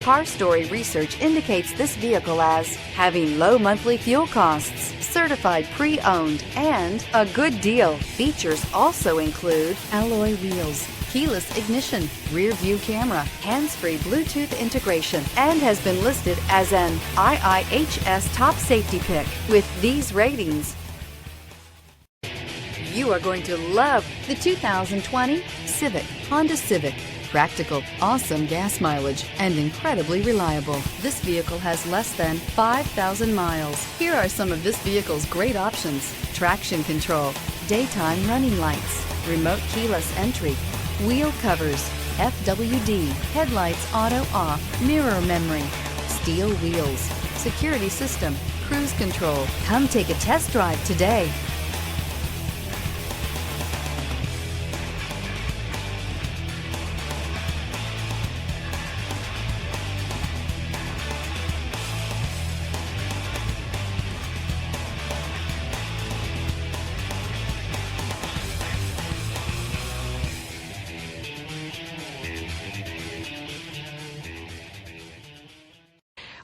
Car Story research indicates this vehicle as having low monthly fuel costs, certified pre-owned, and a good deal. Features also include alloy wheels, keyless ignition, rear view camera, hands-free Bluetooth integration, and has been listed as an IIHS top safety pick. With these ratings, you are going to love the 2020 Honda Civic. Practical, awesome gas mileage, and incredibly reliable. This vehicle has less than 5,000 miles. Here are some of this vehicle's great options: traction control, daytime running lights, remote keyless entry, wheel covers, FWD, headlights auto off, mirror memory, steel wheels, security system, cruise control. Come take a test drive today.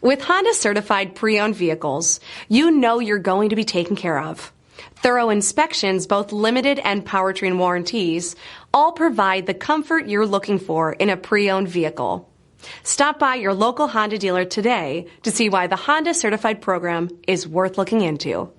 With Honda certified pre-owned vehicles, you know you're going to be taken care of. Thorough inspections, both limited and powertrain warranties, all provide the comfort you're looking for in a pre-owned vehicle. Stop by your local Honda dealer today to see why the Honda certified program is worth looking into.